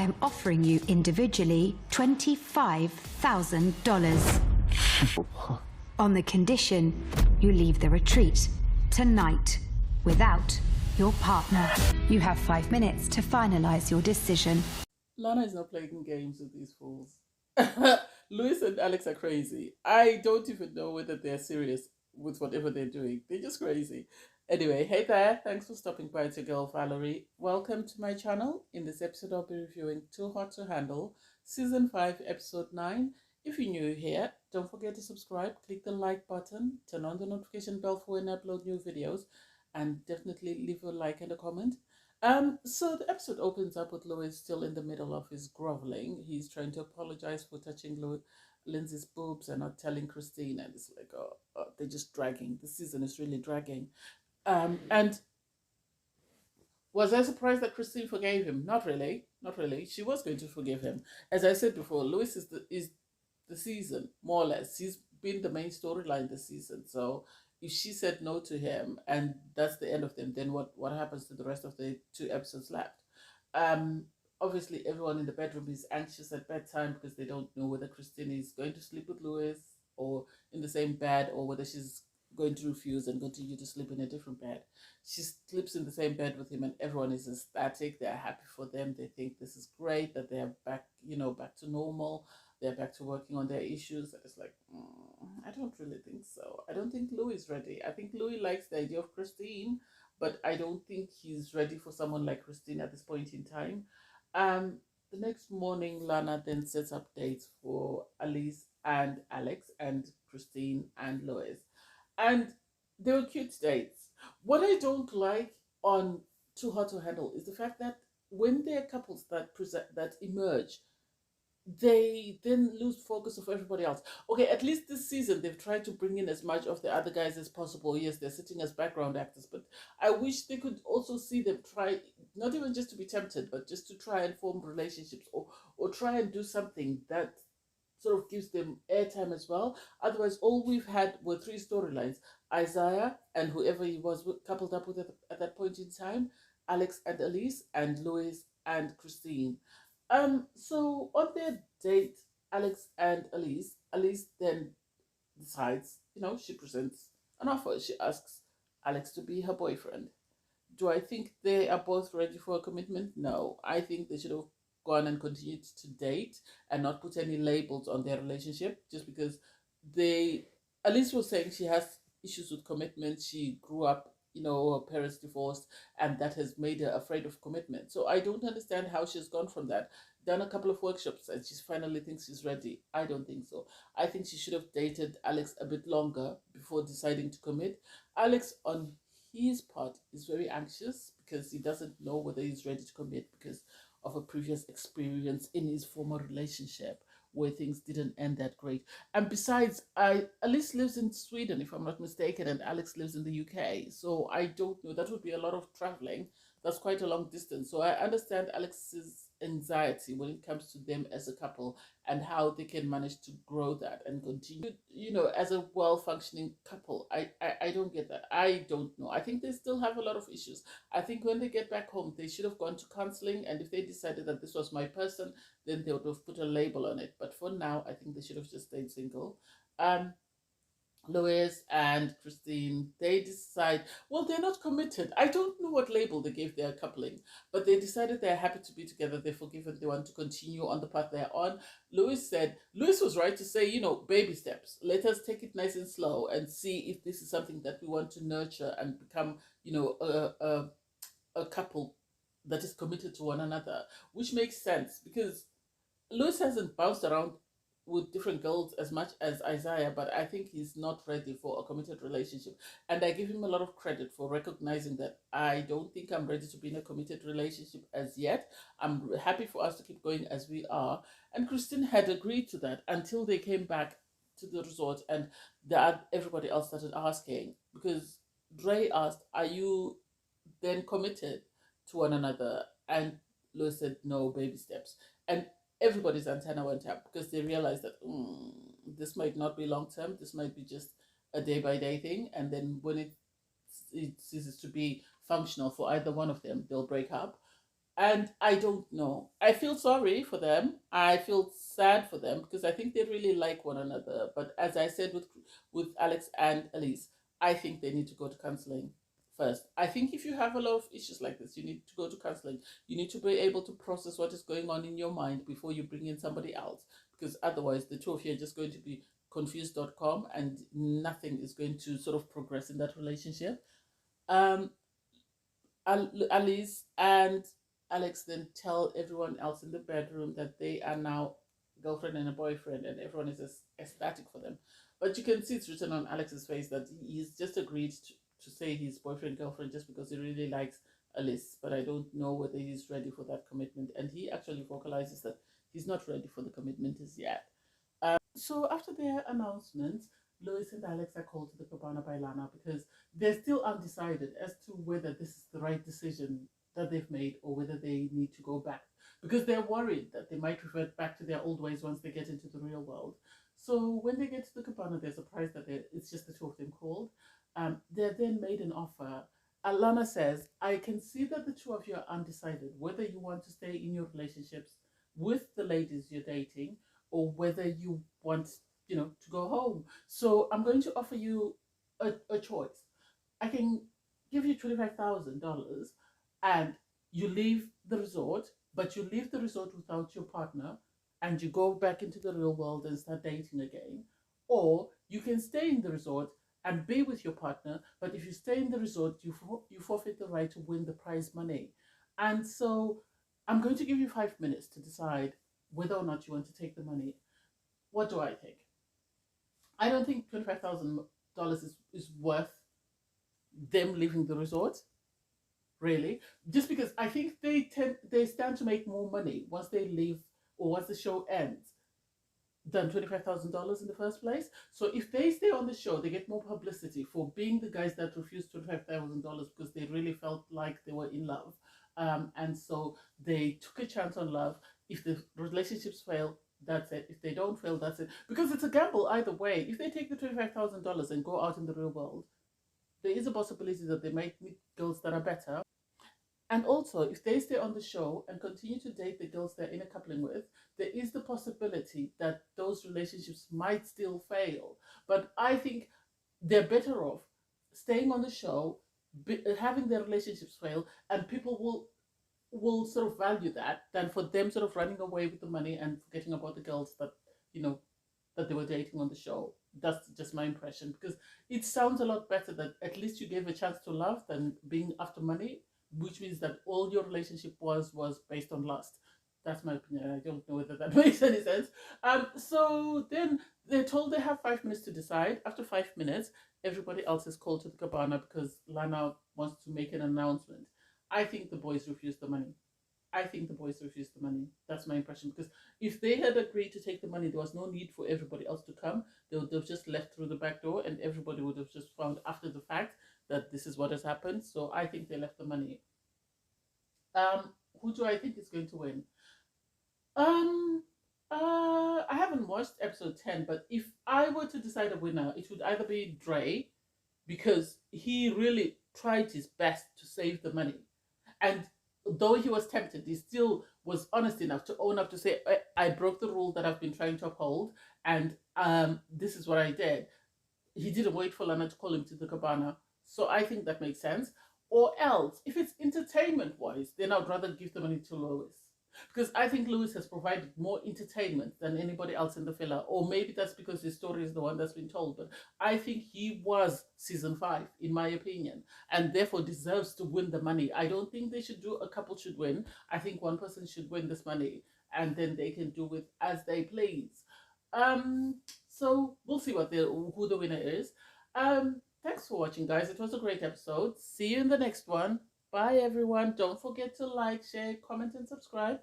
I am offering you individually $25,000 on the condition you leave the retreat tonight without your partner. You have 5 minutes to finalize your decision. Lana is not playing games with these fools. Louis and Alex are crazy. I don't even know whether they're serious with whatever they're doing. They're just crazy. Anyway, hey there. Thanks for stopping by. It's your girl Valerie. Welcome to my channel. In this episode, I'll be reviewing Too Hot to Handle, Season 5, Episode 9. If you're new here, don't forget to subscribe, click the like button, turn on the notification bell for when I upload new videos, and definitely leave a like and a comment. So the episode opens up with Louis still in the middle of his groveling. He's trying to apologize for touching Lindsay's boobs and not telling Christine, and it's like, they're just dragging. The season is really dragging. And was I surprised that Christine forgave him? Not really, not really. She was going to forgive him. As I said before, Louis is the season, more or less. He's been the main storyline this season. So if she said no to him and that's the end of them, then what happens to the rest of the 2 episodes left? Obviously, everyone in the bedroom is anxious at bedtime because they don't know whether Christine is going to sleep with Louis or in the same bed, or whether she's going to refuse and continue to sleep in a different bed. She sleeps in the same bed with him and everyone is ecstatic. They're happy for them. They think this is great, that they're back, back to normal. They're back to working on their issues. It's like, I don't really think so. I don't think Louis is ready. I think Louis likes the idea of Christine, but I don't think he's ready for someone like Christine at this point in time. The next morning, Lana then sets up dates for Alice and Alex and Christine and Louis. And they were cute dates. What I don't like on Too Hot to Handle is the fact that when there are couples that emerge, they then lose focus of everybody else. Okay, at least this season they've tried to bring in as much of the other guys as possible. Yes, they're sitting as background actors, but I wish they could also see them try, not even just to be tempted, but just to try and form relationships or try and do something that sort of gives them airtime as well. Otherwise, all we've had were 3 storylines: Isaiah and whoever he was coupled up with at that point in time, Alex and Elise, and Louis and Christine. So on their date, Alex and Elise then decides, she presents an offer. She asks Alex to be her boyfriend. Do I think they are both ready for a commitment? No. I think they should have gone and continued to date and not put any labels on their relationship, just because Alice was saying she has issues with commitment. She grew up, her parents divorced, and that has made her afraid of commitment. So I don't understand how she's gone from that, done a couple of workshops, and she finally thinks she's ready. I don't think so. I think she should have dated Alex a bit longer before deciding to commit. Alex, on his part, is very anxious because he doesn't know whether he's ready to commit because of a previous experience in his former relationship where things didn't end that great. And besides, Alice lives in Sweden, if I'm not mistaken, and Alex lives in the UK. So I don't know. That would be a lot of traveling. That's quite a long distance. So I understand Alex's anxiety when it comes to them as a couple and how they can manage to grow that and continue, as a well-functioning couple. I don't get that. I don't know. I think they still have a lot of issues. I think when they get back home, they should have gone to counseling, and if they decided that this was my person, then they would have put a label on it. But for now, I think they should have just stayed single. Louis and Christine, they decide, well, they're not committed. I don't know what label they gave their coupling, but they decided they're happy to be together. They're forgiven. They want to continue on the path they're on. Louis was right to say, baby steps. Let us take it nice and slow and see if this is something that we want to nurture and become, a couple that is committed to one another, which makes sense because Louis hasn't bounced around with different girls as much as Isaiah, but I think he's not ready for a committed relationship. And I give him a lot of credit for recognizing that I don't think I'm ready to be in a committed relationship as yet. I'm happy for us to keep going as we are. And Christine had agreed to that until they came back to the resort and everybody else started asking, because Dre asked, are you then committed to one another? And Louis said, no, baby steps. And everybody's antenna went up because they realized that this might not be long term. This might be just a day by day thing. And then when it ceases to be functional for either one of them, they'll break up. And I don't know. I feel sorry for them. I feel sad for them because I think they really like one another. But as I said with Alex and Elise, I think they need to go to counseling first. I think if you have a lot of issues like this, you need to go to counseling. You need to be able to process what is going on in your mind before you bring in somebody else, because otherwise the two of you are just going to be confused.com and nothing is going to sort of progress in that relationship. Um, Alice and Alex then tell everyone else in the bedroom that they are now girlfriend and a boyfriend, and everyone is ecstatic for them. But you can see it's written on Alex's face that he's just agreed to say he's boyfriend girlfriend just because he really likes Alice. But I don't know whether he's ready for that commitment, and he actually vocalizes that he's not ready for the commitment as yet. So after their announcement, Lois and Alex are called to the cabana by Lana because they're still undecided as to whether this is the right decision that they've made or whether they need to go back, because they're worried that they might revert back to their old ways once they get into the real world. So when they get to the cabana, they're surprised that it's just the two of them called. They're then made an offer. Lana says, I can see that the two of you are undecided whether you want to stay in your relationships with the ladies you're dating or whether you want, to go home. So I'm going to offer you a choice. I can give you $25,000 and you leave the resort, but you leave the resort without your partner and you go back into the real world and start dating again. Or you can stay in the resort and be with your partner, but if you stay in the resort, you forfeit the right to win the prize money. And so I'm going to give you 5 minutes to decide whether or not you want to take the money. What do I think? I don't think $25,000 is worth them leaving the resort, really. Just because I think they stand to make more money once they leave or once the show ends than $25,000 in the first place. So if they stay on the show, they get more publicity for being the guys that refused $25,000 because they really felt like they were in love. And so they took a chance on love. If the relationships fail, that's it. If they don't fail, that's it. Because it's a gamble either way. If they take the $25,000 and go out in the real world, there is a possibility that they might meet girls that are better. And also, if they stay on the show and continue to date the girls they're in a coupling with, there is the possibility that those relationships might still fail. But I think they're better off staying on the show, having their relationships fail, and people will sort of value that than for them sort of running away with the money and forgetting about the girls that you know that they were dating on the show. That's just my impression, because it sounds a lot better that at least you gave a chance to love than being after money, which means that all your relationship was based on lust. That's my opinion. I don't know whether that makes any sense. So then they're told they have 5 minutes to decide. After 5 minutes, everybody else is called to the cabana because Lana wants to make an announcement. I think the boys refused the money. I think the boys refused the money. That's my impression. Because if they had agreed to take the money, there was no need for everybody else to come. They would have just left through the back door, and everybody would have just found after the fact that this is what has happened. So I think they left the money. Who do I think is going to win? Um, I haven't watched episode 10, but if I were to decide a winner, it would either be Dre, because he really tried his best to save the money. And though he was tempted, he still was honest enough to own up to say, I broke the rule that I've been trying to uphold, and this is what I did. He didn't wait for Lana to call him to the cabana. So I think that makes sense. Or else, if it's entertainment wise, then I'd rather give the money to Lois. Because I think Lewis has provided more entertainment than anybody else in the filler. Or maybe that's because his story is the one that's been told. But I think he was season 5, in my opinion, and therefore deserves to win the money. I don't think they should do a couple should win. I think one person should win this money, and then they can do with as they please. So we'll see who the winner is. Thanks for watching, guys. It was a great episode. See you in the next one. Bye, everyone. Don't forget to like, share, comment, and subscribe.